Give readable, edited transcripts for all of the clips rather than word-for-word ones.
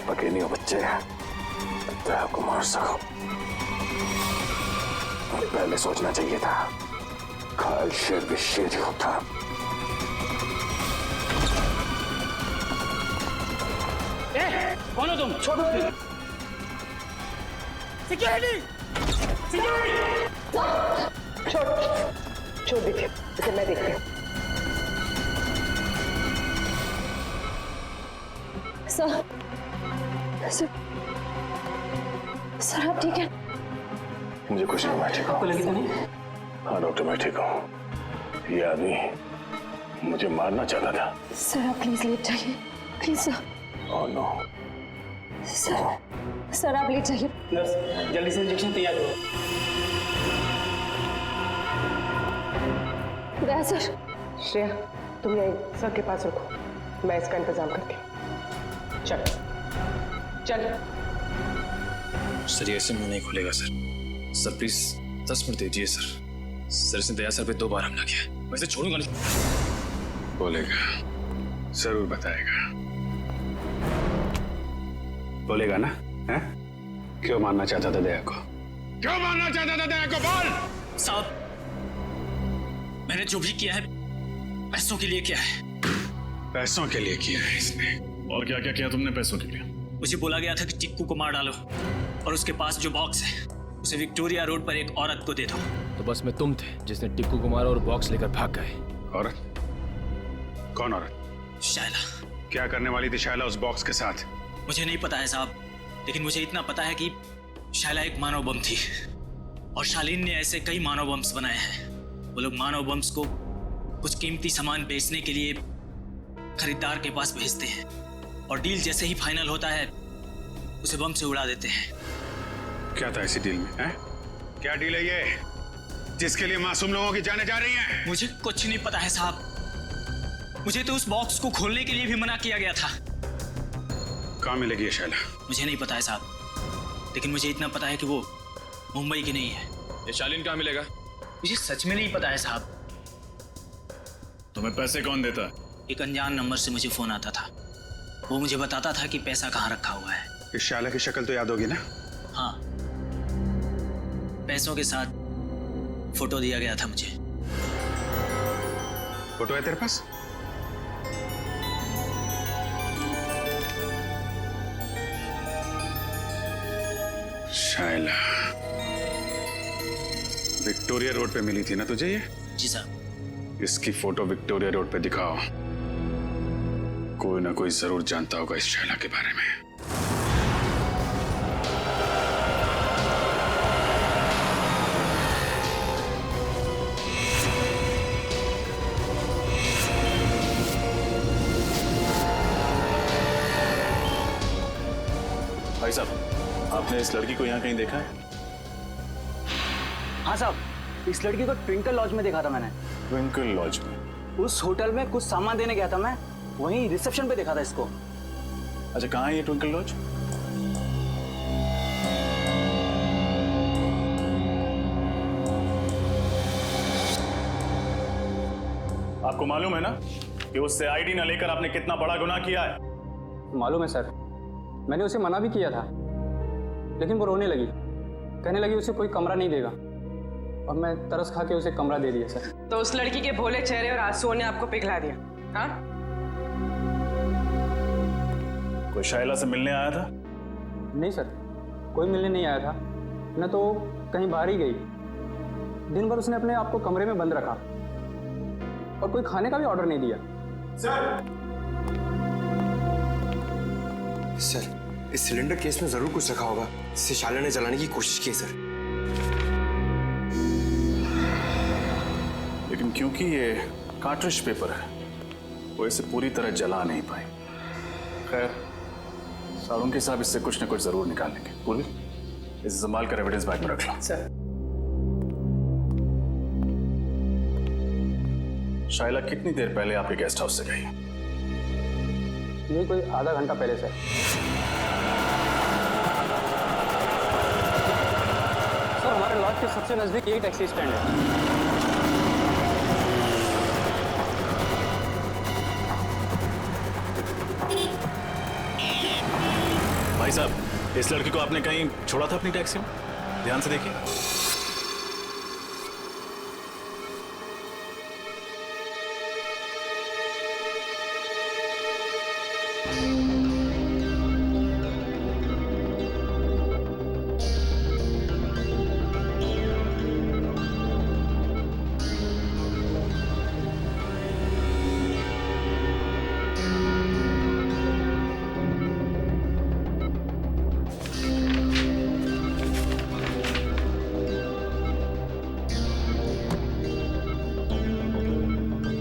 पके नहीं हो बच्चे, तो आपको मार सको। पहले सोचना चाहिए था, घायल शेर भी शेर ही होता। कौन हो तुम? छोड़ो। सिक्योरिटी! छोड़ दीजिए, इसे मैं देखती हूँ। सर, सर आप ठीक है? मुझे कुछ नहीं, मैं ठीक हूँ। आपको लगी तो नहीं? हाँ डॉक्टर, मैं ठीक हूँ। ये आदमी मुझे मारना चाहता था। सर आप प्लीज लेट जाइए, please sir. Oh no. Sir आप लेट जाइए। नर्स, जल्दी से इंजेक्शन तैयार करो। दया सर। श्रेया, तुम यहीं सर के पास रुको, मैं इसका इंतजाम करती हूँ। चल चल। सर ये ऐसे मुंह नहीं खुलेगा सर। सर प्लीज 10 मिनट दीजिए सर। सर इसने दया सर पे 2 बार हमला किया, मैं इसे छोड़ूंगा नहीं। बोलेगा, जरूर बताएगा। बोलेगा ना? हैं? क्यों मारना चाहता था दया को? क्यों मारना चाहता था दया को? बोल। साहब, मैंने जो भी किया है पैसों के लिए किया है। पैसों के लिए किया है इसने। और क्या क्या किया तुमने पैसों के लिए? मुझे बोला गया था कि टिक्कू को मार डालो और उसके पास जो बॉक्स है उसे विक्टोरिया रोड पर एक औरत को दे दो। तो बस में तुम थे जिसने टिक्कू को मारा और बॉक्स लेकर भाग गए। औरत? कौन औरत? शायला। क्या करने वाली थी शायला उस बॉक्स के साथ? मुझे नहीं पता है साहब, लेकिन मुझे इतना पता है कि शायला एक मानव बम थी और शालीन ने ऐसे कई मानव बम्स बनाए हैं। वो लोग मानव बम्स को कुछ कीमती सामान बेचने के लिए खरीदार के पास भेजते हैं और डील जैसे ही फाइनल होता है उसे बम से उड़ा देते हैं। क्या था इसी डील में? हैं? क्या डील है ये जिसके लिए मासूम लोगों की जानें जा रही हैं? मुझे कुछ नहीं पता है साहब। मुझे तो उस बॉक्स को खोलने के लिए भी मना किया गया था। कहाँ मिलेगी ये शायला? मुझे नहीं पता है साहब, लेकिन मुझे इतना पता है कि वो मुंबई की नहीं है। ये शालीन कहाँ मिलेगा? मुझे सच में नहीं पता है साहब। तुम्हें पैसे कौन देता? एक अनजान नंबर से मुझे फोन आता था, वो मुझे बताता था कि पैसा कहाँ रखा हुआ है। इस शायला की शक्ल तो याद होगी ना? हाँ, पैसों के साथ फोटो दिया गया था मुझे। फोटो है तेरे पास? शायला विक्टोरिया रोड पे मिली थी ना तुझे ये? जी साहब। इसकी फोटो विक्टोरिया रोड पे दिखाओ। कोई ना कोई जरूर जानता होगा इस शायला के बारे में। भाई साहब, आपने इस लड़की को यहाँ कहीं देखा है? हाँ साहब, इस लड़की को ट्विंकल लॉज में देखा था मैंने। ट्विंकल लॉज में? उस होटल में कुछ सामान देने गया था मैं, वहीं रिसेप्शन पे देखा था इसको। अच्छा, कहाँ है ये ट्विंकल लॉज? आपको मालूम है ना कि उससे आईडी ना लेकर आपने कितना बड़ा गुनाह किया है? मालूम है सर, मैंने उसे मना भी किया था, लेकिन वो रोने लगी, कहने लगी उसे कोई कमरा नहीं देगा, और मैं तरस खा के उसे कमरा दे दिया सर। तो उस लड़की के भोले चेहरे और आंसुओं ने आपको पिघला दिया? हाँ? कोई शायला से मिलने आया था? नहीं सर, कोई मिलने नहीं आया था, न तो कहीं बाहर ही गई। दिन भर उसने अपने आप को कमरे में बंद रखा और कोई खाने का भी ऑर्डर नहीं दिया। सर, इस सिलेंडर केस में जरूर कुछ रखा होगा जिसे शायला ने जलाने की कोशिश की है सर। लेकिन क्योंकि ये कार्ट्रिज पेपर है, वो इसे पूरी तरह जला नहीं पाए। खैर, सारुंगी साहब इससे कुछ न कुछ जरूर निकाल लेंगे। पूर्वी, इसे संभाल कर एविडेंस बैग में रख लो। सर। शायला कितनी देर पहले आपके गेस्ट हाउस से गई? यही कोई आधा घंटा पहले सर। सर, हमारे लॉज के सबसे नजदीक यही टैक्सी स्टैंड है। भाई साहब, इस लड़की को आपने कहीं छोड़ा था अपनी टैक्सी में? ध्यान से देखिए।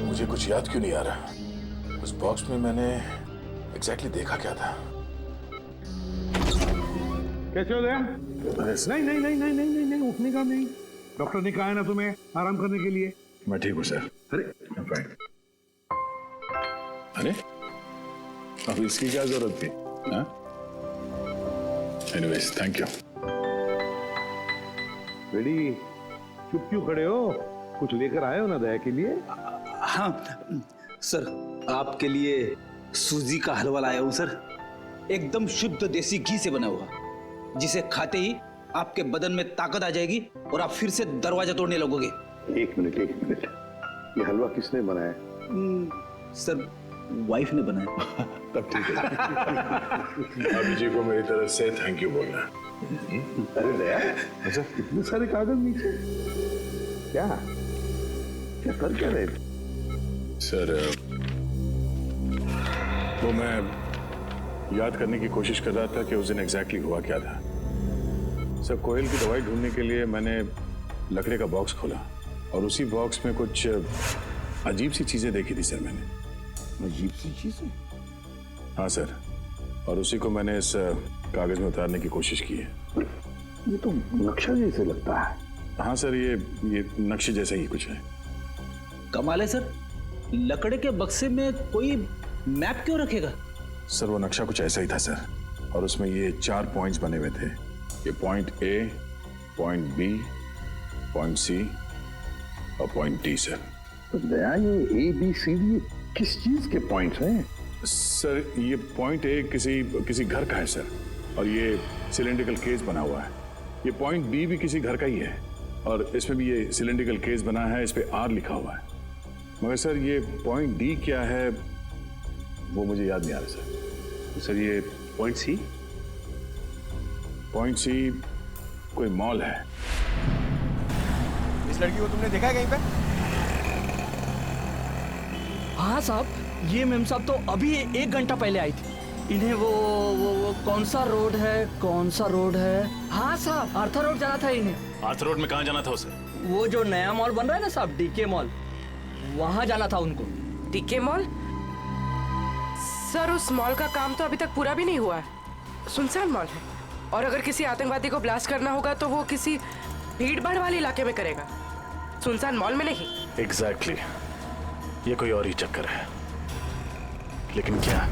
मुझे कुछ याद क्यों नहीं आ रहा? उस बॉक्स में मैंने एग्जैक्टली देखा क्या था? कैसे हो गया? नहीं नहीं नहीं नहीं नहीं नहीं नहीं, उठने का नहीं। डॉक्टर ने कहा है ना तुम्हें आराम करने के लिए। मैं ठीक हूँ सर। अरे अरे अब इसकी क्या जरूरत थी? Anyways thank you. बेटी चुप क्यों खड़े हो? कुछ लेकर आए हो ना दया के लिए? हाँ सर, आपके लिए सूजी का हलवा लाया हूँ सर। एकदम शुद्ध देसी घी से बना हुआ, जिसे खाते ही आपके बदन में ताकत आ जाएगी और आप फिर से दरवाजा तोड़ने लगोगे। एक मिनट, ये हलवा किसने बनाया? सर वाइफ ने बनाया। तब ठीक है। अभी जी को मेरी तरफ से थैंक यू बोलना। अरे दया, अच्छा इतने सारे कागज नीचे क्या क्या कर क्या रहे थे? सर वो मैं याद करने की कोशिश कर रहा था कि उस दिन एग्जैक्टली हुआ क्या था। सर कोयल की दवाई ढूंढने के लिए मैंने लकड़े का बॉक्स खोला और उसी बॉक्स में कुछ अजीब सी चीजें देखी थी सर मैंने। अजीब सी चीजें? हाँ सर, और उसी को मैंने इस कागज में उतारने की कोशिश की है। ये तो नक्शा जैसे लगता है। हाँ सर, ये नक्शे जैसा ही कुछ है। कमाल है सर, लकड़े के बक्से में कोई मैप क्यों रखेगा? सर वो नक्शा कुछ ऐसा ही था सर, और उसमें ये 4 पॉइंट्स बने हुए थे। ये point A, point B, point C और पॉइंट डी सर। तो दया ये ए बी सी डी किस चीज के पॉइंट्स हैं? सर ये पॉइंट ए किसी घर का है सर, और ये सिलेंड्रिकल केस बना हुआ है। ये पॉइंट बी भी किसी घर का ही है, और इसमें भी ये सिलेंड्रिकल केस बना है, इस पे आर लिखा हुआ है। मगर सर ये पॉइंट डी क्या है वो मुझे याद नहीं आ रहा सर। सर ये पॉइंट सी? पॉइंट सी कोई मॉल है। इस लड़की को तुमने देखा है कहीं पे? हाँ साहब, ये मेम साहब तो अभी 1 घंटा पहले आई थी। इन्हें वो कौन सा रोड है? हाँ साहब, आर्थर रोड जाना था इन्हें। आर्थर रोड में कहाँ जाना था उसे? वो जो नया मॉल बन रहा है ना साहब, डीके मॉल, वहाँ जाना था उनको। DK mall? सर उस मॉल का काम तो अभी तक पूरा भी नहीं हुआ है, सुनसान मॉल है। और अगर किसी आतंकवादी को ब्लास्ट करना होगा तो वो किसी भीड़ भाड़ वाले इलाके में करेगा, सुनसान मॉल में नहीं। एग्जैक्टली, ये कोई और ही चक्कर है। लेकिन क्या?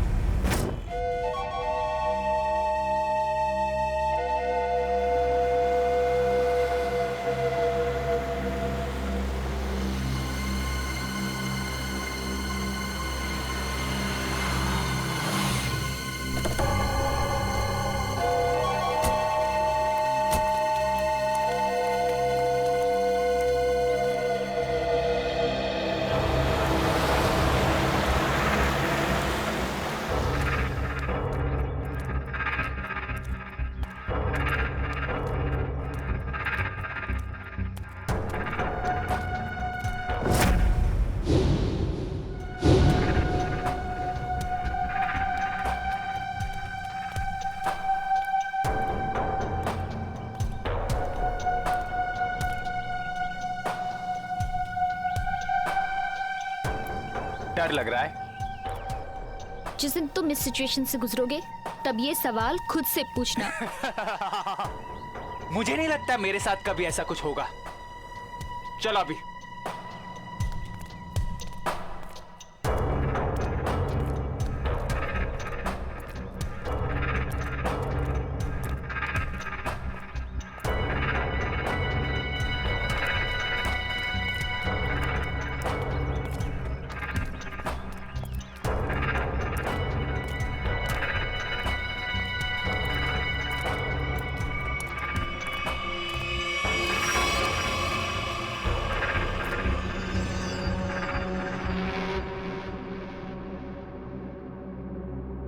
डर लग रहा है? जिस दिन तुम इस सिचुएशन से गुजरोगे तब ये सवाल खुद से पूछना। मुझे नहीं लगता मेरे साथ कभी ऐसा कुछ होगा। चलो अभी।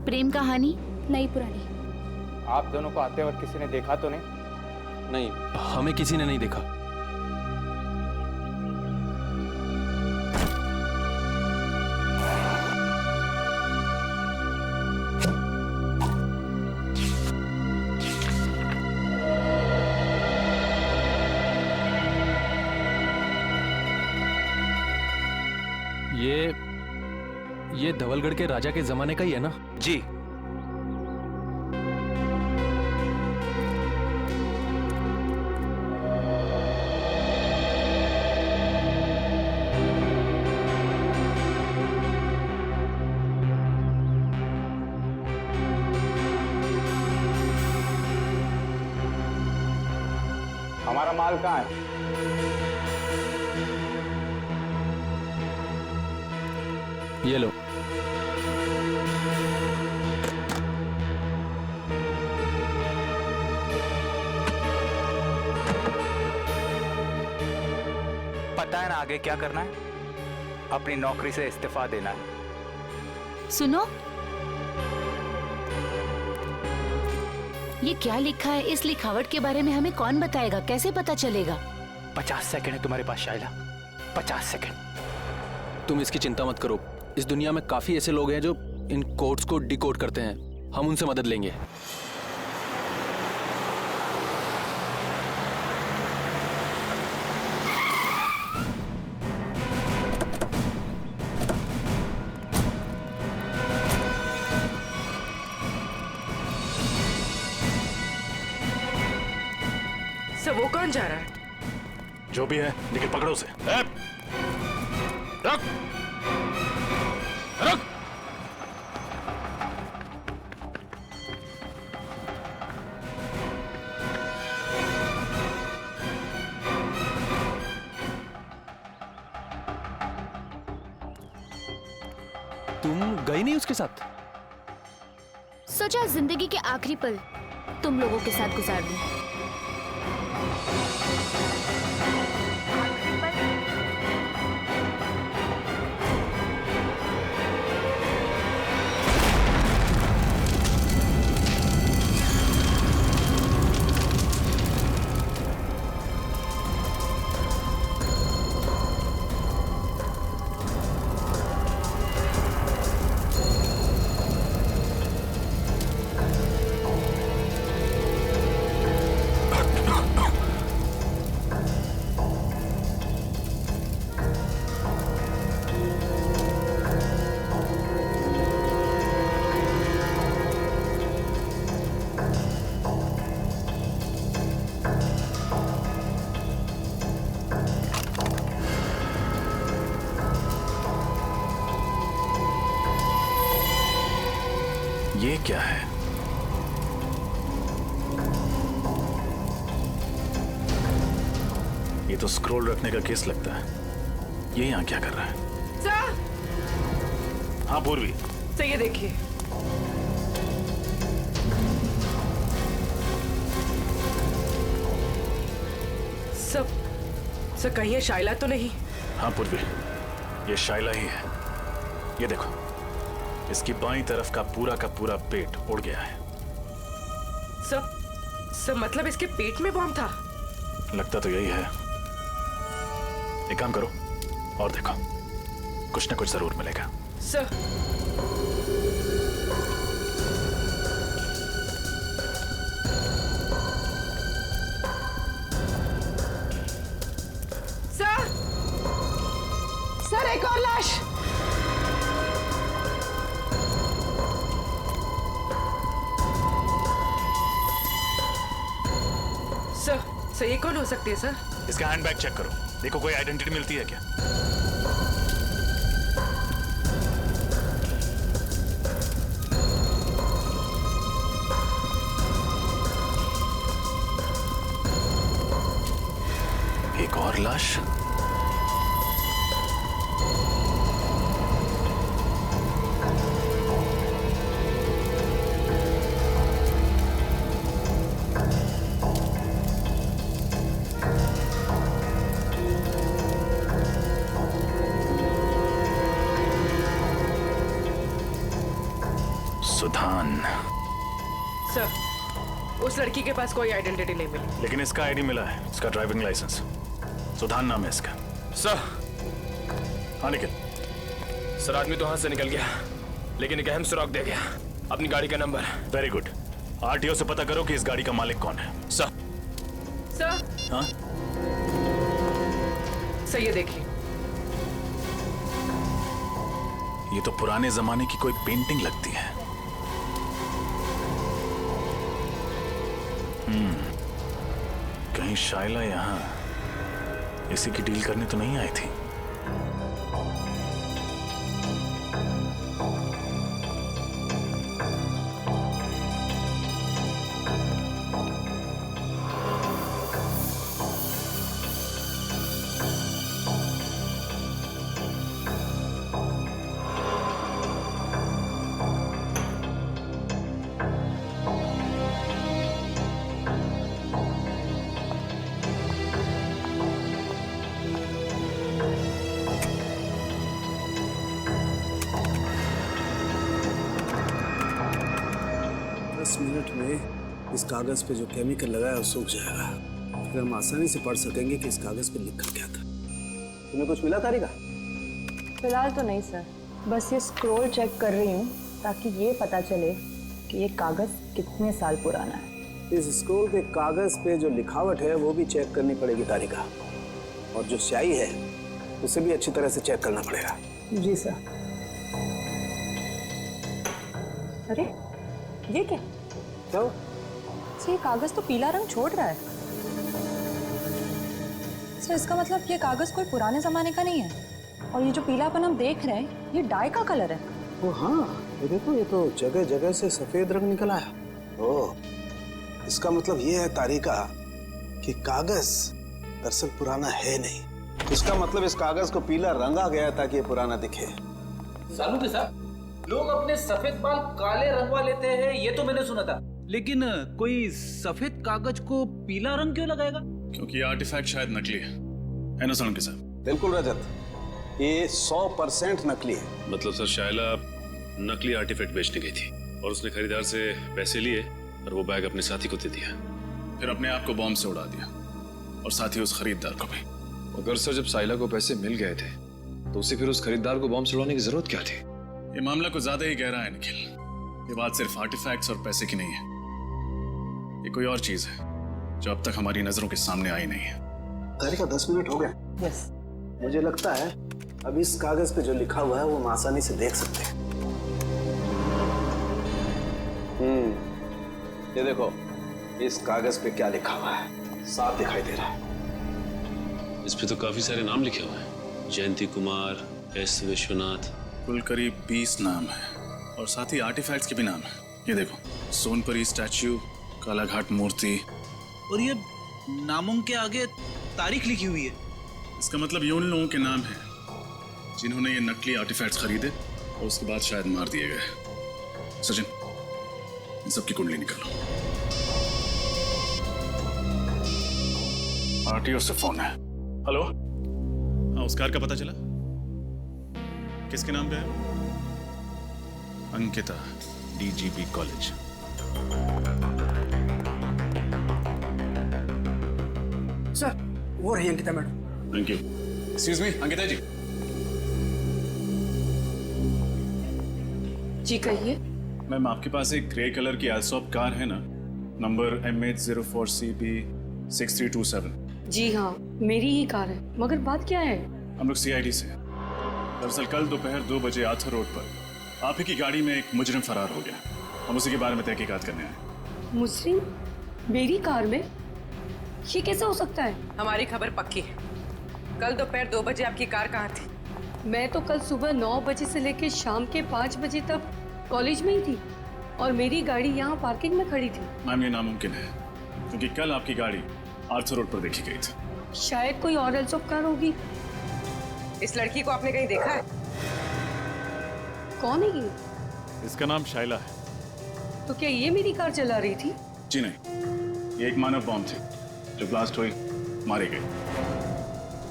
प्रेम कहानी? नई पुरानी? आप दोनों को आते वक्त किसी ने देखा तो नहीं? नहीं, हमें किसी ने नहीं देखा। ये धवलगढ़ के राजा के जमाने का ही है ना? जी। हमारा माल कहाँ है? ये लो। पता है ना आगे क्या करना है? अपनी नौकरी से इस्तीफा देना है। सुनो, ये क्या लिखा है? इस लिखावट के बारे में हमें कौन बताएगा? कैसे पता चलेगा? 50 सेकंड है तुम्हारे पास शाइला, 50 सेकंड। तुम इसकी चिंता मत करो। इस दुनिया में काफी ऐसे लोग हैं जो इन कोड्स को डिकोड करते हैं। हम उनसे मदद लेंगे। सर वो कौन जा रहा है? जो भी है, लेकिन पकड़ो उसे। रख। रख। तुम गई नहीं उसके साथ? सोचा जिंदगी के आखिरी पल तुम लोगों के साथ गुजार दूं। ये क्या है? ये तो स्क्रॉल रखने का केस लगता है। ये यहाँ क्या कर रहा है? सर! हाँ पूर्वी। सर ये देखिए। सर कहीं ये शाइला तो नहीं? हाँ पूर्वी, ये शाइला ही है। ये देखो, इसकी बाईं तरफ का पूरा पेट उड़ गया है। सर मतलब इसके पेट में बॉम्ब था? लगता तो यही है। एक काम करो और देखो, कुछ ना कुछ जरूर मिलेगा। सर सर एक और लाश। सर ये कौन हो सकती है सर? इसका हैंडबैग चेक करो, देखो कोई आइडेंटिटी मिलती है क्या। एक और लाश। सुधा। उस लड़की के पास कोई आइडेंटिटी नहीं मिली। लेकिन इसका आईडी मिला है, इसका ड्राइविंग लाइसेंस। सुधान नाम है इसका। सर। हाँ निखिल। सर आदमी तो हाथ से निकल गया, लेकिन एक अहम सुराग दे गया, अपनी गाड़ी का नंबर। Very good. आरटीओ से पता करो कि इस गाड़ी का मालिक कौन है। सर। सर। हाँ सर ये देखिए, ये तो पुराने जमाने की कोई पेंटिंग लगती है। कहीं शाइला यहाँ इसी की डील करने तो नहीं आई थी। मिनट में इस कागज पे जो केमिकल लगा है वो सूख जाएगा, फिर हम आसानी से पढ़ सकेंगे कि इस कागज पे लिखा क्या था। तुम्हें कुछ मिला तारिका? फिलहाल तो नहीं सर, बस ये स्क्रॉल चेक कर रही हूँ ताकि ये पता चले कि ये कागज कितने साल पुराना है। इस स्क्रॉल पे कागज पे जो लिखावट है वो भी चेक करनी पड़ेगी तारिका, और जो स्याही है उसे भी अच्छी तरह से चेक करना पड़ेगा। जी सर। अरे ये क्या? तो ये कागज तो पीला रंग छोड़ रहा है। सर इसका मतलब ये कागज कोई पुराने जमाने का नहीं है, और ये जो पीलापन हम देख रहे हैं ये डाई का कलर है। ओ हाँ, ये देखो, ये तो जगह जगह से सफेद रंग निकल आया। ओह, इसका मतलब ये है तारिका कि कागज दरअसल पुराना है नहीं। इसका मतलब इस कागज को पीला रंगा गया ताकि ये पुराना दिखे। सालू के साथ लोग अपने सफेद बाल काले रंगवा लेते हैं, ये तो मैंने सुना था, लेकिन कोई सफेद कागज को पीला रंग क्यों लगाएगा? क्योंकि ये आर्टिफैक्ट शायद नकली है ना सालू के साथ? बिल्कुल रजत, ये 100% नकली है। मतलब सर शाइला नकली आर्टिफैक्ट बेचने गई थी और उसने खरीदार से पैसे लिए और वो बैग अपने साथी को दे दिया, फिर अपने आप को बॉम्ब से उड़ा दिया और साथ ही उस खरीदार को भी। अगर सर जब साइला को पैसे मिल गए थे तो उसे फिर उस खरीदार को बॉम्ब से उड़ाने की जरूरत क्या थी? ये मामला कुछ ज्यादा ही गहरा है निखिल। ये बात सिर्फ आर्टिफैक्ट्स और पैसे की नहीं है, ये कोई और चीज है जो अब तक हमारी नजरों के सामने आई नहीं है। तारिका 10 मिनट हो गए। यस। मुझे लगता है अब इस कागज पे जो लिखा हुआ है वो हम आसानी से देख सकते हैं। ये देखो, इस कागज पे क्या लिखा हुआ है, साफ दिखाई दे रहा है। इस पे तो काफी सारे नाम लिखे हुए हैं, जयंती कुमार, एस विश्वनाथ। कुल करीब 20 नाम है और साथ ही आर्टिफैक्ट्स के भी नाम है। ये देखो, सोनपरी स्टैच्यू, कालाघाट मूर्ति, और ये नामों के आगे तारीख लिखी हुई है। इसका मतलब ये उन लोगों के नाम हैं जिन्होंने ये नकली आर्टिफैक्ट्स खरीदे और उसके बाद शायद मार दिए गए। सचिन, इन सबकी कुंडली निकालो। आरटीओ से फोन है। हेलो, हाँ, उस कार का पता चला? किसके नाम पे है? Ankita, DGP college. सर वो रही Ankita madam. Thank you. Excuse me, Ankita ji. जी कहिए। मैम, आपके पास एक ग्रे कलर की एल्सॉप कार है ना, नंबर MH04CB6327? जी हाँ, मेरी ही कार है, मगर बात क्या है? हम लोग सीआईडी से हैं। दरअसल कल दोपहर 2 बजे आर्थर रोड पर आप ही की गाड़ी में एक मुजरिम फरार हो गया। हम उसी के बारे में तहकीकात करने आए। मुजरिम मेरी कार में? ये कैसा हो सकता है? हमारी खबर पक्की है। कल दोपहर 2 बजे आपकी कार कहाँ थी? मैं तो कल सुबह 9 बजे से लेकर शाम के 5 बजे तक कॉलेज में ही थी और मेरी गाड़ी यहाँ पार्किंग में खड़ी थी। मैम, ये नामुमकिन है क्योंकि कल आपकी गाड़ी आर्थर रोड पर देखी गई थी। शायद कोई और एल्सॉप कार होगी। इस लड़की को आपने कहीं देखा है? कौन है ये? इसका नाम शाइला है। तो क्या ये मेरी कार चला रही थी? जी नहीं, ये एक मानव बॉम्ब थी जो ब्लास्ट हुई, मारी गई।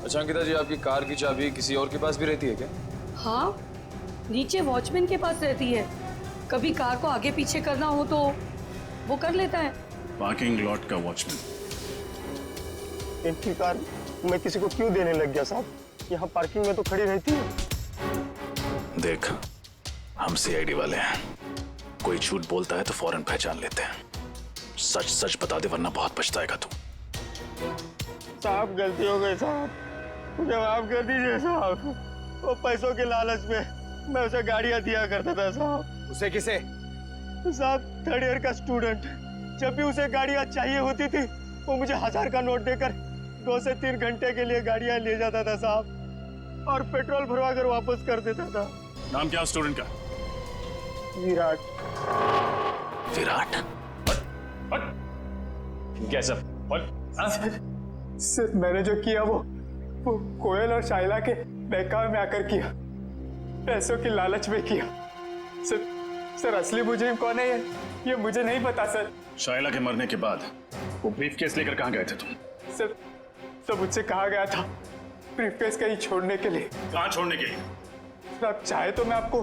अच्छा अंकिता जी, आपकी कार की चाबी किसी और के पास भी रहती है क्या? हाँ, नीचे वॉचमैन के पास रहती है। कभी कार को आगे पीछे करना हो तो वो कर लेता है। पार्किंग लॉट का वॉचमैन। इनकी कार मैं किसी को क्यों देने लग गया साहब? यहाँ पार्किंग में तो खड़ी रहती है। देख, हम सीआईडी वाले हैं, कोई झूठ बोलता है तो फौरन पहचान लेते हैं। सच सच बता दे वरना बहुत पछताएगा तू। साहब गलती हो गई साहब, मुझे माफ कर दीजिए साहब। वो पैसों के लालच में मैं उसे गाड़ियां दिया करता था साहब। उसे किसे? साहब, 3rd ईयर का स्टूडेंट। जब भी उसे गाड़ियां चाहिए होती थी वो मुझे 1000 का नोट देकर 2 से 3 घंटे के लिए गाड़ियां ले जाता था साहब, और पेट्रोल भरवा कर वापस कर देता था। नाम क्या स्टूडेंट का? विराट। विराट? कैसा? सर, मैंने जो किया वो कोयल और शाइला के बहकावे में आकर किया, पैसों की लालच में किया। सर असली मुजरिम कौन है ये मुझे नहीं पता सर। शाइला के मरने के बाद वो ब्रीफकेस लेकर कहाँ गए थे तुम? सर मुझसे कहा गया था ब्रीफकेस कहीं छोड़ने के लिए। कहाँ छोड़ने के लिए? सर आप चाहे तो मैं आपको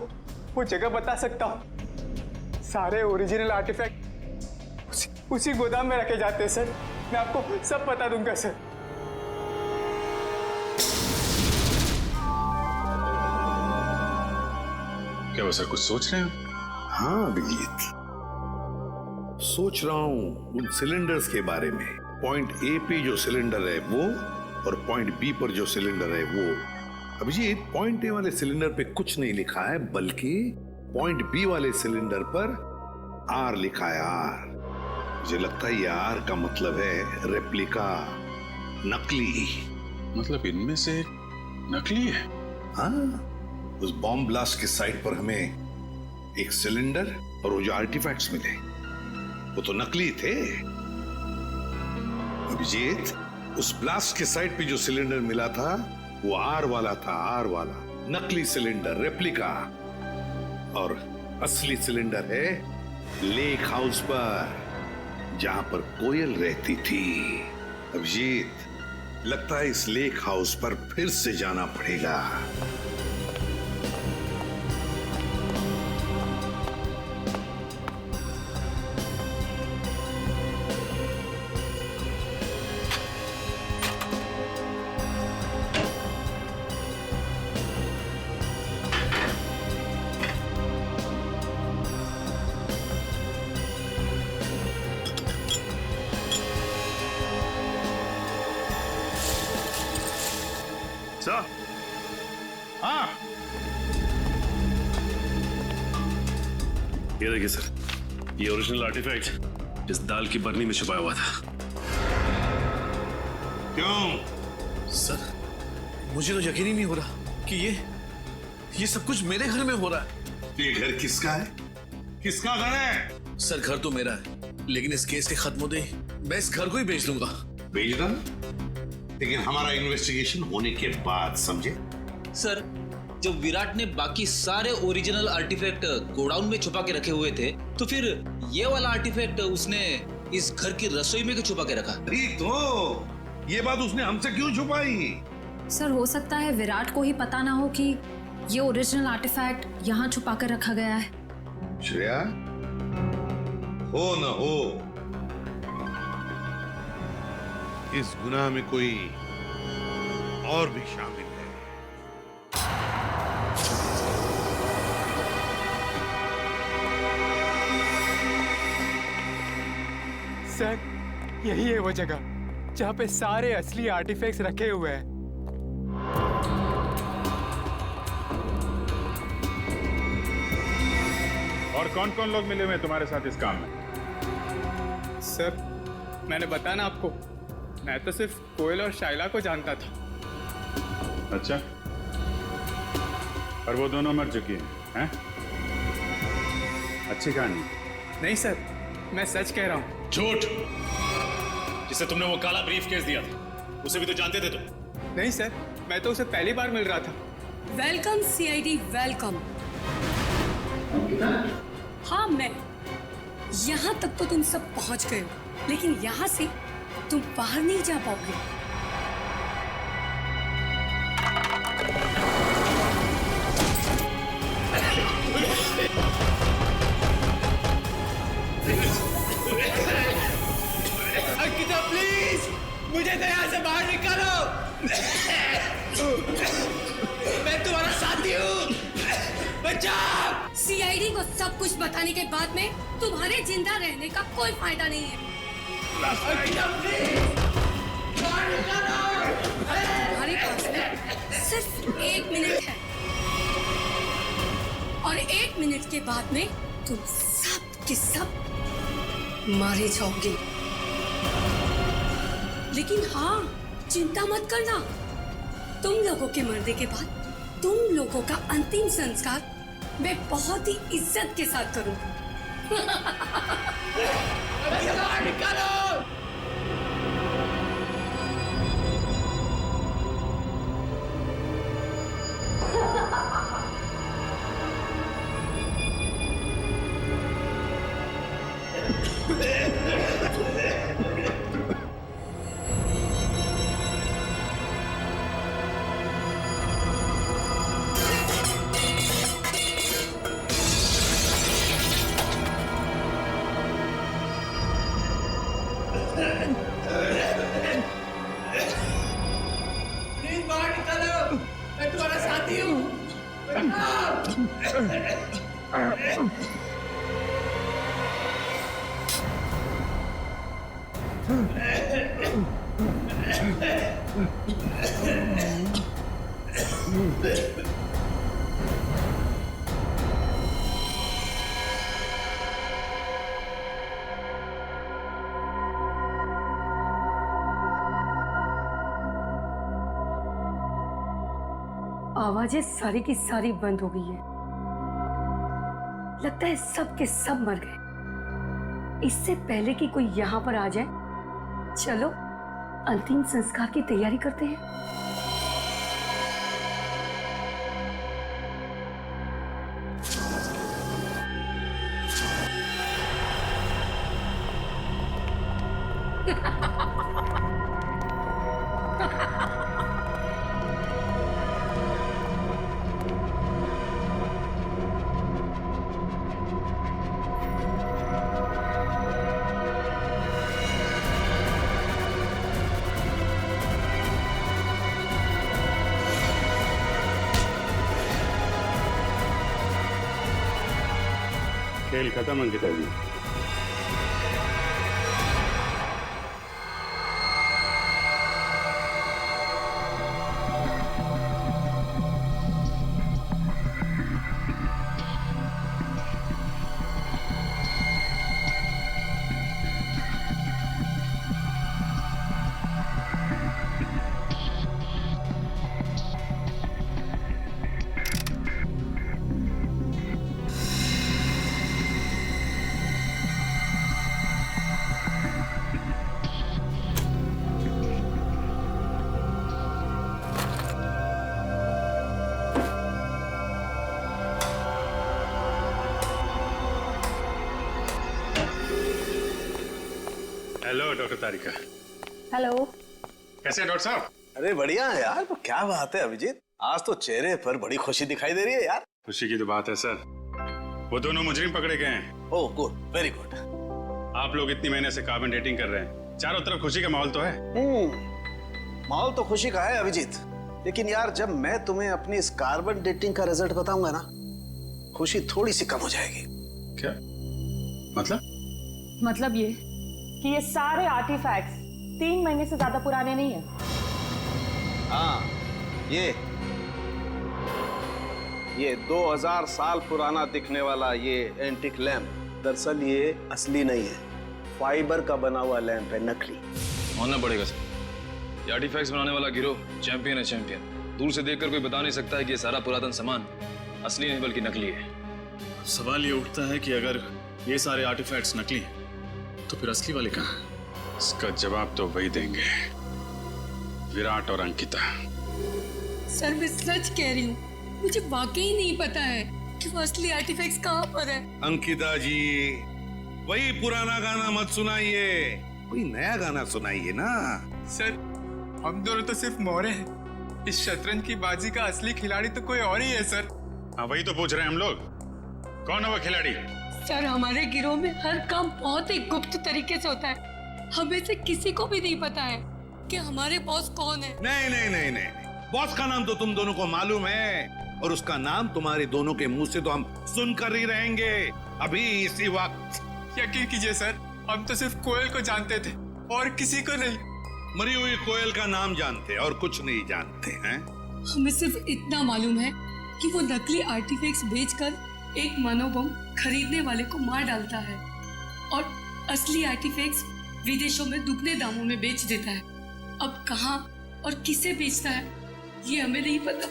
वो जगह बता सकता हूँ। सारे ओरिजिनल आर्टिफैक्ट उसी गोदाम में रखे जाते हैं सर। मैं आपको सब बता दूंगा सर। क्या वो सर कुछ सोच रहे हैं? हाँ अभिजीत, सोच रहा हूं उन सिलेंडर्स के बारे में। पॉइंट ए पे जो सिलेंडर है वो, और पॉइंट बी पर जो सिलेंडर है वो। अभिजीत, पॉइंट ए वाले सिलेंडर पे कुछ नहीं लिखा है, बल्कि पॉइंट बी वाले सिलेंडर पर आर लिखा है, आर। मुझे लगता है ये आर का मतलब है रेप्लिका, नकली। मतलब इनमें से नकली है? हाँ, उस बॉम्ब ब्लास्ट के साइट पर हमें एक सिलेंडर और वो जो आर्टिफैक्ट्स मिले वो तो नकली थे। अभिजीत, उस ब्लास्ट के साइट पे जो सिलेंडर मिला था वो आर वाला था, आर वाला नकली सिलेंडर, रेप्लिका। और असली सिलेंडर है लेक हाउस पर, जहां पर कोयल रहती थी। अभिजीत, लगता है इस लेक हाउस पर फिर से जाना पड़ेगा। सर, हाँ, ये देखिए सर, ये ओरिजिनल आर्टिफैक्ट जिस दाल की बरनी में छुपाया हुआ था। क्यों? सर, मुझे तो यकीन ही नहीं हो रहा कि ये सब कुछ मेरे घर में हो रहा है। ये घर किसका है? किसका घर है? सर, घर तो मेरा है, लेकिन इस केस के खत्म होते ही मैं इस घर को ही बेच दूंगा। बेच दो, लेकिन हमारा इन्वेस्टिगेशन होने के बाद, समझे? सर, जब विराट ने बाकी सारे ओरिजिनल आर्टिफैक्ट गोडाउन में छुपा के रखे हुए थे, तो फिर ये वाला आर्टिफैक्ट उसने इस घर की रसोई में क्यों छुपा के रखा? ठीक तो, ये बात उसने हमसे क्यों छुपाई? सर, हो सकता है विराट को ही पता ना हो कि ये ओरिजिनल आर्टिफैक्ट यहाँ छुपा कर रखा गया है। श्रेया, हो न हो, इस गुनाह में कोई और भी शामिल है। सर, यही है वो जगह जहाँ पे सारे असली आर्टिफैक्ट्स रखे हुए हैं। और कौन कौन लोग मिले हुए हैं तुम्हारे साथ इस काम में? सर, मैंने बताया ना आपको, मैं तो सिर्फ कोयल और शाइला को जानता था। अच्छा, और वो दोनों मर चुकी हैं? अच्छी कहानी। नहीं सर, मैं सच कह रहा हूँ। झूठ! जिसे तुमने वो काला ब्रीफ केस दिया था, उसे भी तो जानते थे तुम। नहीं सर, मैं तो उसे पहली बार मिल रहा था। Welcome CID, welcome. हाँ, मैं यहाँ तक तो तुम सब पहुँच गए हो, लेकिन यहाँ से तुम बाहर नहीं जा पाओगे। मुझे तो यहाँ से बाहर निकालो। मैं तुम्हारा साथी हूँ, बचाओ। सीआईडी को सब कुछ बताने के बाद में तुम्हारे जिंदा रहने का कोई फायदा नहीं है। तुम्हारे पास में सिर्फ 1 मिनट है और 1 मिनट के बाद में तुम सब के सब मारे जाओगे। लेकिन हाँ, चिंता मत करना, तुम लोगों के मरने के बाद तुम लोगों का अंतिम संस्कार मैं बहुत ही इज्जत के साथ करूंगी। निकालो। प्लीज बाहर निकालो, मैं तुम्हारा साथी हूँ। आवाजें सारी की सारी बंद हो गई है। लगता है सब के सब मर गए। इससे पहले कि कोई यहाँ पर आ जाए, चलो अंतिम संस्कार की तैयारी करते हैं। खेल खत्म अंकिता जी। हेलो डॉक्टर तारिका। हेलो। कैसे हैं डॉक्टर साहब? अरे बढ़िया है यार। तो क्या बात है अभिजीत, आज तो चेहरे पर बड़ी खुशी दिखाई दे रही है यार। खुशी की तो बात है सर, वो दोनों मुजरिम पकड़े गए हैं। Oh good, very good. आप लोग इतनी महीने से कार्बन डेटिंग कर रहे हैं, चारों तरफ खुशी का माहौल तो है। माहौल तो खुशी का है अभिजीत, लेकिन यार जब मैं तुम्हें अपनी इस कार्बन डेटिंग का रिजल्ट बताऊंगा ना, खुशी थोड़ी सी कम हो जाएगी। क्या मतलब ये कि ये सारे आर्टिफैक्ट्स 3 महीने से ज्यादा पुराने नहीं है। हाँ, ये 2000 साल पुराना दिखने वाला ये एंटिक लैंप दरअसल ये असली नहीं है, फाइबर का बना हुआ लैंप है, नकली। मानना पड़ेगा सर, ये आर्टिफैक्ट्स बनाने वाला गिरोह चैंपियन है, चैंपियन। दूर से देखकर कोई बता नहीं सकता है कि ये सारा पुरातन सामान असली नहीं बल्कि नकली है। सवाल ये उठता है कि अगर ये सारे आर्टिफैक्ट्स नकली हैं तो फिर असली वाले कहाँ हैं? इसका जवाब तो वही देंगे, विराट और अंकिता। सर मैं सच कह रही हूँ, मुझे वाकई नहीं पता है कि वो असली आर्टिफैक्ट्स कहाँ पर है। अंकिता जी, वही पुराना गाना मत सुनाइए, कोई नया गाना सुनाइए ना। सर हम दोनों तो सिर्फ मोहरे हैं, इस शतरंज की बाजी का असली खिलाड़ी तो कोई और ही है सर। हाँ वही तो पूछ रहे हैं हम लोग, कौन है वो खिलाड़ी? सर हमारे गिरोह में हर काम बहुत ही गुप्त तरीके से होता है, हमें से किसी को भी नहीं पता है कि हमारे बॉस कौन है। नहीं नहीं नहीं नहीं, बॉस का नाम तो तुम दोनों को मालूम है और उसका नाम तुम्हारे दोनों के मुंह से तो हम सुनकर ही रहेंगे अभी इसी वक्त। यकीन कीजिए सर, हम तो सिर्फ कोयल को जानते थे और किसी को नहीं। मरी हुई कोयल का नाम जानते और कुछ नहीं जानते हैं। हमें सिर्फ इतना मालूम है कि वो नकली आर्टिफैक्ट्स बेचकर एक मानव बम खरीदने वाले को मार डालता है और असली आर्टिफैक्ट्स विदेशों में दुगने दामों में बेच देता है। अब कहाँ और किसे बेचता है ये हमें नहीं पता।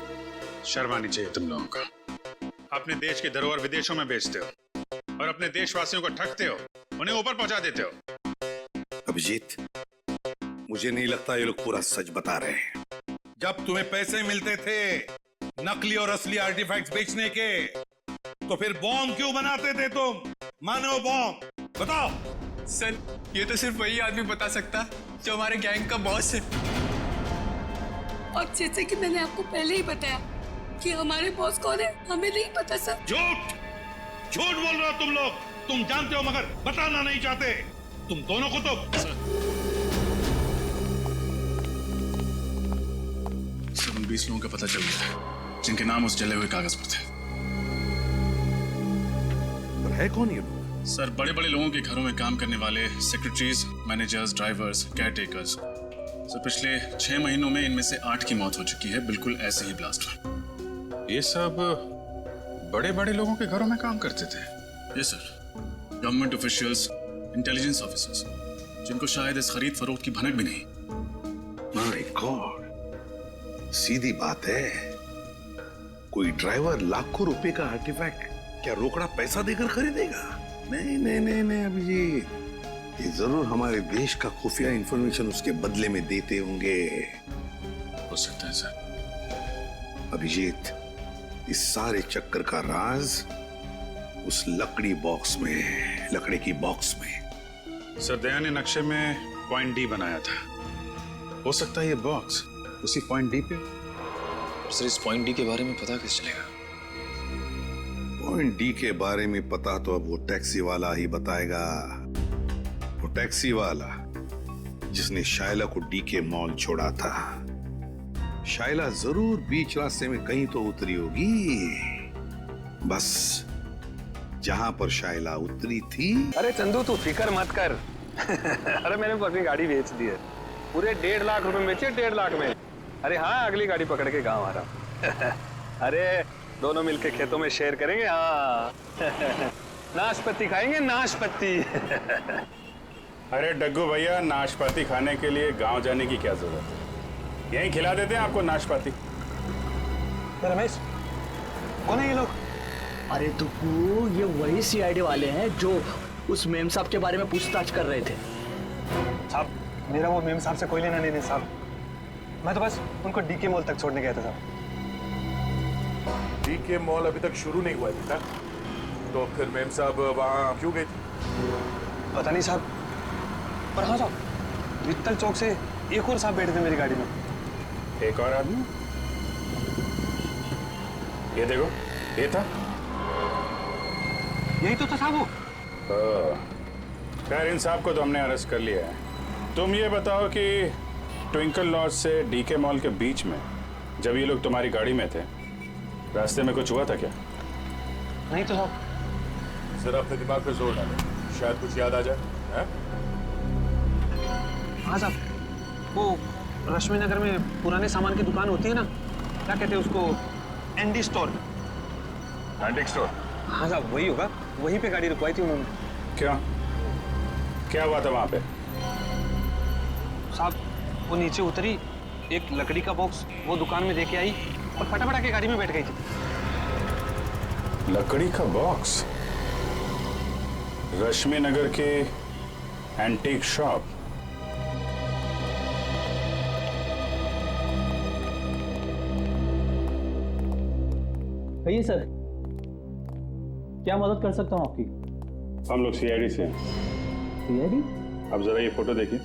शर्म आनी चाहिए तुम लोगों का। अपने देश की धरोहर विदेशों में बेचते हो और अपने देशवासियों को ठगते हो, उन्हें ऊपर पहुंचा देते हो। अभिजीत, मुझे नहीं लगता ये लोग पूरा सच बता रहे हैं। जब तुम्हें पैसे मिलते थे नकली और असली आर्टिफैक्ट्स बेचने के, तो फिर बॉम्ब क्यों बनाते थे तुम? मानव बॉम्ब, बताओ। सर, ये तो सिर्फ वही आदमी बता सकता जो हमारे गैंग का बॉस है। और जैसे कि मैंने आपको पहले ही बताया कि हमारे बॉस कौन है हमें नहीं पता सर। झूठ झूठ बोल रहे हो तुम लोग। तुम जानते हो मगर बताना नहीं चाहते। तुम दोनों को तो सब 20 लोगों का पता चल गया है जिनके नाम उस जले हुए कागज पर थे। पर है कौन ये लोग? सर, बड़े बड़े लोगों के घरों में काम करने वाले secretaries, managers, drivers, caretakers. Sir, पिछले 6 महीनों में इनमें से 8 की मौत हो चुकी है, बिल्कुल ऐसे ही ब्लास्ट हुआ। ये सब बड़े बड़े लोगों के घरों में काम करते थे? Yes sir, government officials, intelligence officers, जिनको शायद इस खरीद फरोख्त की भनक भी नहीं। माय गॉड, सीधी बात है। कोई ड्राइवर लाखों रुपए का आर्टिफैक्ट क्या रोकड़ा पैसा देकर खरीदेगा? नहीं नहीं नहीं नहीं अभिजीत, ये जरूर हमारे देश का खुफिया इंफॉर्मेशन उसके बदले में देते होंगे। हो सकता है सर। अभिजीत, इस सारे चक्कर का राज उस लकड़ी बॉक्स में है, लकड़ी की बॉक्स में। सर, दया ने नक्शे में पॉइंट डी बनाया था। हो सकता है ये बॉक्स उसी पॉइंट डी पे। सर, इस पॉइंट डी के बारे में पता कैसे चलेगा? पॉइंट डी के बारे में पता तो अब वो टैक्सी वाला ही बताएगा। वो टैक्सी वाला जिसने शायला को डी के मॉल छोड़ा था। शायला जरूर बीच रास्ते में कहीं तो उतरी होगी, बस जहां पर शायला उतरी थी। अरे चंदू, तू फिक्र मत कर। अरे मैंने अपनी गाड़ी बेच दी है, पूरे 1.5 लाख रुपए में बेची, 1.5 लाख में। अरे हाँ, अगली गाड़ी पकड़ के गांव आ रहा। अरे दोनों मिलके खेतों में शेयर करेंगे। हाँ नाशपाती खाएंगे, नाशपाती। अरे डग्गू भैया, नाशपाती खाने के लिए गांव जाने की क्या जरूरत है? यहीं खिला देते हैं आपको नाशपाती। रमेश, कौन है ये लोग? अरे तो वो ये वही सीआईडी वाले हैं जो उस मेम साहब के बारे में पूछताछ कर रहे थे। साहब, मेरा वो मेम साहब से कोई लेना नहीं साहब। मैं तो बस उनको डीके मॉल तक छोड़ने गया था साहब। डीके मॉल अभी तक शुरू नहीं हुआ है बेटा, तो फिर मेम साहब वहाँ क्यों गए थे? पता नहीं साहब, पर हाँ साहब, वित्तल चौक से एक और साहब बैठे थे मेरी गाड़ी में। एक और आदमी? ये देखो, ये था। यही तो था साहब वो। खैर, इन साहब को तो हमने अरेस्ट कर लिया है। तुम ये बताओ कि ट्विंकल लॉज से डीके मॉल के बीच में जब ये लोग तुम्हारी गाड़ी में थे, रास्ते में कुछ हुआ था क्या? नहीं तो साहब। जरा अपने दिमाग पे जोर डालो, शायद कुछ याद आ जाए। हाँ साहब, वो रश्मि नगर में पुराने सामान की दुकान होती है ना, क्या कहते हैं उसको, एंडी स्टोर। Antique store? हाँ साहब, वही होगा। वहीं पे गाड़ी रुकवाई थी उन्होंने। क्या हुआ था वहां पे? साहब, वो नीचे उतरी, एक लकड़ी का बॉक्स वो दुकान में देके आई और फटाफट आके गाड़ी में बैठ गई थी। लकड़ी का बॉक्स? रश्मि नगर के एंटीक शॉप? कहिए सर, क्या मदद कर सकता हूँ आपकी? हम लोग सीआईडी से हैं। सीआईडी? अब जरा ये फोटो देखिए।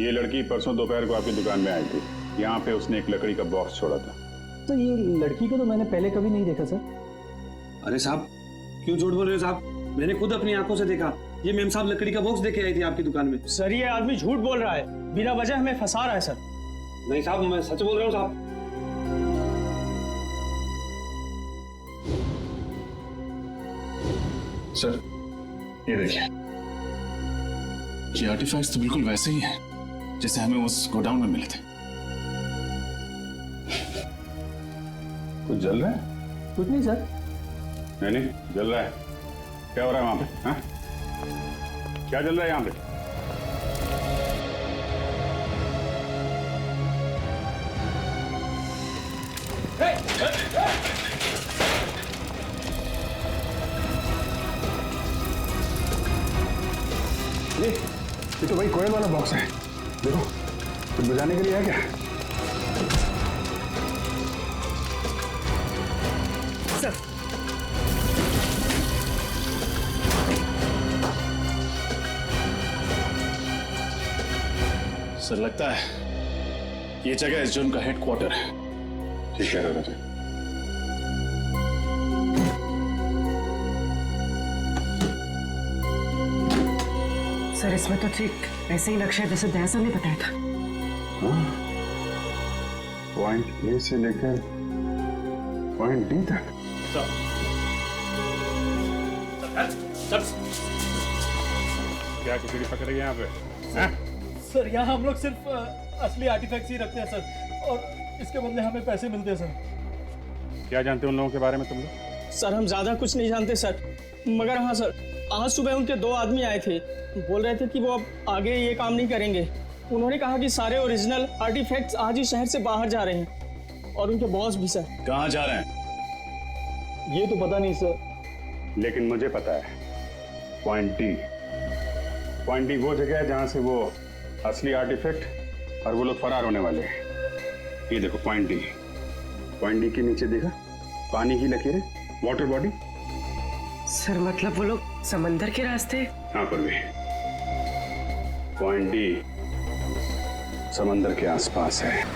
ये लड़की परसों दोपहर को आपकी दुकान में आई थी। यहाँ पे उसने एक लकड़ी का बॉक्स छोड़ा था। तो ये लड़की को तो मैंने पहले कभी नहीं देखा सर। अरे साहब, क्यों झूठ बोल रहे हो साहब? मैंने खुद अपनी आंखों से देखा। ये मेम साहब लकड़ी का बॉक्स देके आई थी आपकी दुकान में। सर ये आदमी झूठ बोल रहा है, बिना वजह हमें फंसा रहा है सर। नहीं साहब, मैं सच बोल रहा हूँ साहब। सर ये देखिए, ये आर्टिफैक्ट्स तो बिल्कुल वैसे ही हैं जैसे हमें उस गोडाउन में मिले थे। कुछ जल रहा है? कुछ नहीं सर। नहीं जल रहा है। क्या हो रहा है वहां पे? हाँ? क्या जल रहा है यहाँ पे? ये तो भाई कोयल वाला बॉक्स है। देखो कुछ बजाने के लिए है क्या? सर सर लगता है ये जगह इस जोन का हेडक्वार्टर है। ठीक है राजा। सर इसमें तो ठीक ऐसे ही नक्शा है जैसे दयासर ने बताया था। पॉइंट ए से लेकर पॉइंट डी तक। क्या खिचड़ी पक रही है यहाँ पे? हाँ? सर यहाँ हम लोग सिर्फ असली आर्टिफैक्ट्स ही रखते हैं सर, और इसके बदले हमें पैसे मिलते हैं सर। क्या जानते हो उन लोगों के बारे में तुम लोग? सर हम ज्यादा कुछ नहीं जानते सर, मगर हाँ सर, आज सुबह उनके 2 आदमी आए थे, बोल रहे थे कि वो अब आगे ये काम नहीं करेंगे। उन्होंने कहा कि सारे ओरिजिनल आर्टिफैक्ट्स आज ही शहर से बाहर जा रहे हैं, और उनके बॉस भी सर। कहाँ जा रहे हैं? ये तो पता नहीं सर। लेकिन मुझे पता है, पॉइंट डी। पॉइंट डी वो जगह है जहां से वो असली आर्टिफैक्ट और वो लोग फरार होने वाले हैं। ये देखो पॉइंट डी। पॉइंट डी के नीचे देखा पानी की लकीरें, वाटर बॉडी। सर मतलब वो लोग समंदर के रास्ते? हाँ पर पॉइंट डी समंदर के आसपास है।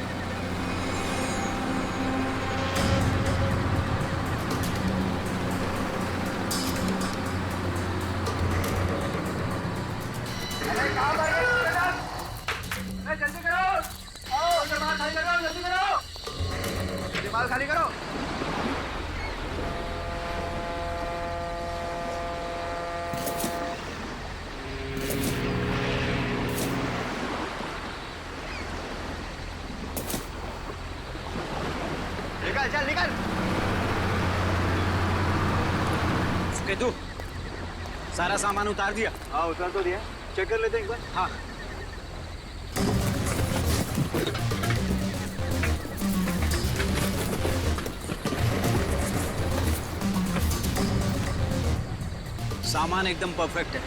जल्दी करो, आओ जमाल खाली करो, जल्दी करो, जमाल खाली करो। निकल चल निकल। तू सारा सामान उतार दिया? हाँ उतार तो दिया, चेक कर लेते हैं एक बार। हाँ सामान एकदम परफेक्ट है।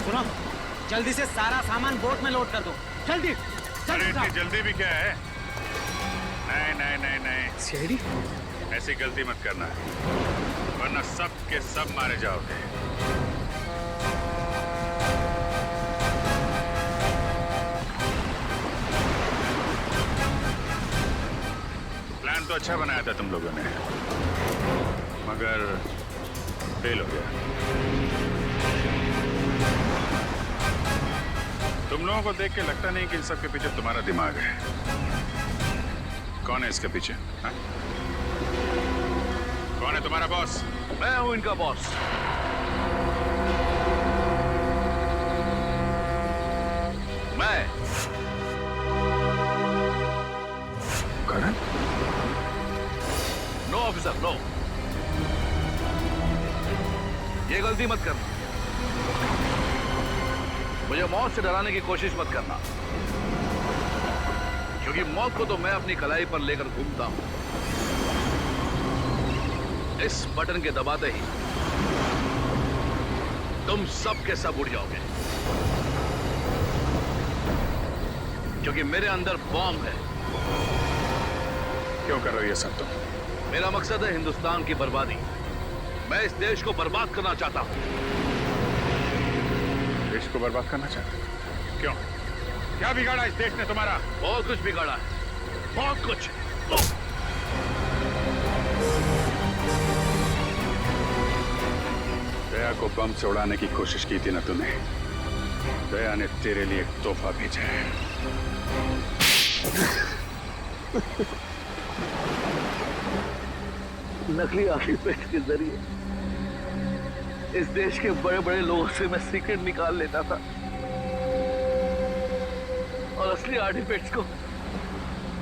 सुनो जल्दी से सारा सामान बोट में लोड कर दो, जल्दी। अरे इतनी जल्दी भी क्या है? नहीं नहीं नहीं नहीं सीआईडी ऐसी गलती मत करना, वरना सब के सब मारे जाओगे। प्लान तो अच्छा बनाया था तुम लोगों ने, मगर फेल हो गया। तुम लोगों को देख के लगता नहीं कि इन सब के पीछे तुम्हारा दिमाग है। कौन है इसके पीछे? हा? कौन है तुम्हारा बॉस? मैं हूं इनका बॉस। मैं करण? नो ऑफिसर नो, ये गलती मत करना। मुझे मौत से डराने की कोशिश मत करना, क्योंकि मौत को तो मैं अपनी कलाई पर लेकर घूमता हूं। इस बटन के दबाते ही तुम सब के सब उड़ जाओगे, क्योंकि मेरे अंदर बॉम्ब है। क्यों कर रहे हो ये सब तुम? मेरा मकसद है हिंदुस्तान की बर्बादी। मैं इस देश को बर्बाद करना चाहता हूं। देश को बर्बाद करना चाहते हो? क्यों? क्या बिगाड़ा इस देश ने तुम्हारा? बहुत कुछ बिगाड़ा है, बहुत कुछ। दया को बम से उड़ाने की कोशिश की थी ना तूने? दया ने तेरे लिए एक तोहफा भेजा है। नकली आर्टिफैक्ट के जरिए इस देश के बड़े बड़े लोगों से मैं सीक्रेट निकाल लेता था और असली आर्टिफैक्ट्स को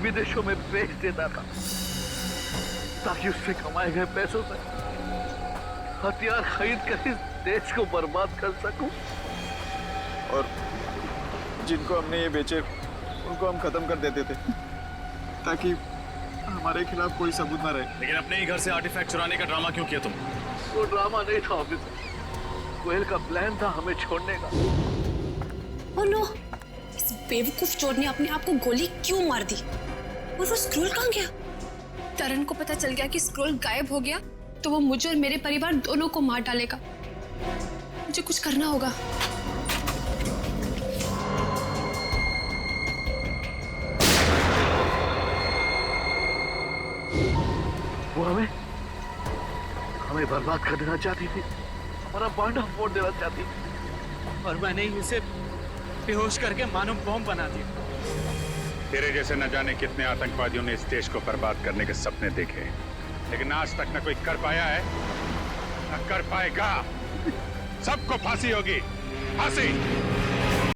विदेशों में बेच देता था ताकि उससे कमाए गए पैसों से हथियार खरीद कर इस देश को बर्बाद कर सकूं। और जिनको हमने ये बेचे उनको हम खत्म कर देते थे ताकि हमारे खिलाफ कोई सबूत ना रहे। लेकिन अपने ही घर से आर्टिफैक्ट चुराने का ड्रामा क्यों किया तुम? वो ड्रामा नहीं था ऑफिसर, कोयल का प्लान था हमें छोड़ने का। ओह नो, इस बेवकूफ चोर ने अपने आप को गोली क्यों मार दी? और वो स्क्रोल कहाँ गया? तरन को पता चल गया कि स्क्रोल गायब हो गया तो वो मुझे और मेरे परिवार दोनों को मार डालेगा। मुझे कुछ करना होगा। वो हमें बर्बाद कर देना चाहती थी, हमारा बांधा फोड़ देना चाहती थी और मैंने ही उसे बेहोश करके मानो बम बना दिया। तेरे जैसे न जाने कितने आतंकवादियों ने इस देश को बर्बाद करने के सपने देखे, लेकिन आज तक न कोई कर पाया है न कर पाएगा। सबको फांसी होगी, फांसी।